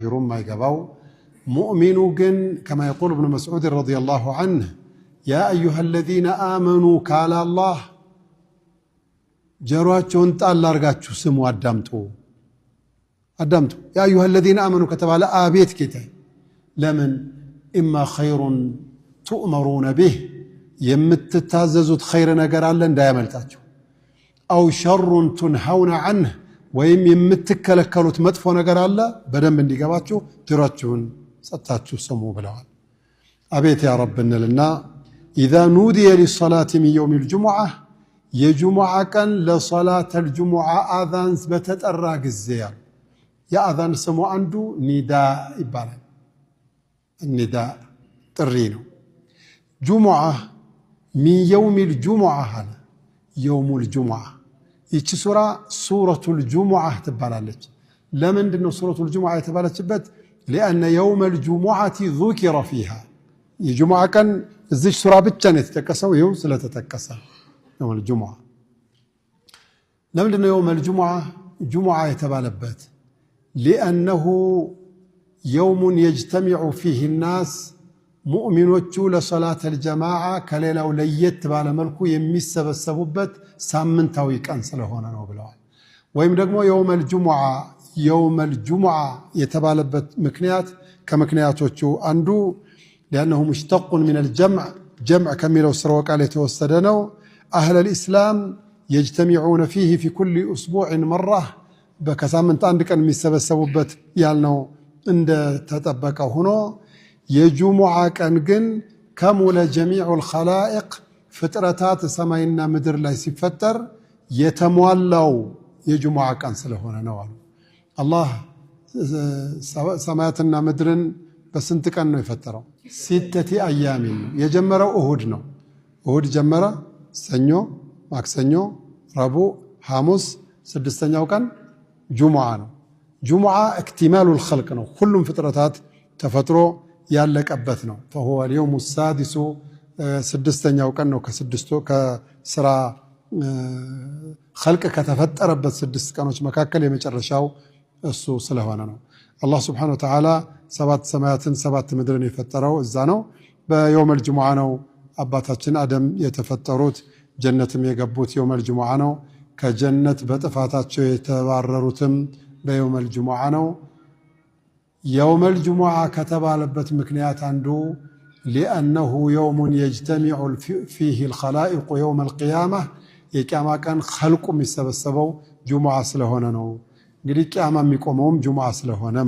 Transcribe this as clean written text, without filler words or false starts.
ما يقبو مؤمن جن كما يقول ابن مسعود رضي الله عنه يا أيها الذين آمنوا قال الله جرواتشون تالله رجعتشو سمو أدمتو يا أيها الذين آمنوا كتب على آبيت كتاب لمن إما خير تؤمرون به يمتتاززوا خير نجر الله دائما تاجو أو شر تنهون عنه ويم يمتكلكلوت مدفو نجر الله بدن بندي جواتشو جرواتشون ستاتشو سمو بلوان أبيت يا ربنا لنا إذا نودي للصلاة من يوم الجمعة يجمعة كان لصلاة الجمعة آذان ثبتت الراق الزيار يا آذان سمو عنده نداء إبالا النداء ترينو جمعة من يوم الجمعة هذا يوم الجمعة يتش سورة الجمعة تبالالج لمن دنو سورة الجمعة تبالالج بت لأن يوم الجمعة ذكر فيها الجمعة كان الزيج سورة بتشان يتكسوا يوم سلا تتكسا يوم الجمعة لمن دنو يوم الجمعة جمعة يتبالبت لأنه يوم يجتمع فيه الناس مؤمنوቹ لصلاة الجماعة كليلة وليت بالا ملكو የሚሰበሰቡበት ሳምንታዊ ቀን ስለሆነ ነው ብለዋል ወይም ደግሞ يوم الجمعة የተባለበት ምክንያት ከመክንያቶቹ አንዱ لأنه مشتق من جمع ከሚለው ስርወ ቃል የተወሰደ ነው أهل الإسلام يجتمعون فيه في كل أسبوع مرة በከሳምንት አንድ ቀን የሚሰበሰቡበት ያልነው እንደ ተጠበቀው ሆኖ የጁሙዓ ቀን ግን ከሙለ ጀሚዑል ኸላኢቅ ፍጥረታት ሰማይና ምድር ላይ ሲፈጠር የተሟላው የጁሙዓ ቀን ስለሆነ ነው አሉ አላህ ሰማያትና ምድርን በስንት ቀን ነው የፈጠረው ሲተቲ አያሚን የጀመረው እሁድ ነው እሁድ ጀመረ ሰኞ ማክሰኞ ረቡዕ ሐሙስ ስድስተኛው ቀን ጁሙዓ ነው ጁሙዓ اكتمالul خلق ነው ሁሉም ፍጥረታት ተፈጥሮ ያለቀበት ነው فهو اليوم السادس ስድስተኛው ቀን ነው ከስራ خلق ከተፈጠረበት ስድስት ቀኖች መካከል የመጨረሻው እሱ ስለሆነ ነው አላህ Subhanahu Wa Ta'ala ሰባት ሰማያትን ሰባት ምድርን የፈጠረው እዛ ነው በየውም الجمعة ነው አባታችን አደም የተፈጠሩት ጀነትም የገቡት የውም الجمعة ነው ከጀነት በጥፋታቸው የተባረሩትም በየውም الجمعة ነው يوم الجمعة كتب على بت مكنيات عنده لأنه يوم يجتمع فيه الخلائق يوم القيامة يكما كان خلق مسبسبو جمعة سلهونا نو قلت كما ميقومهم جمعة سلهونا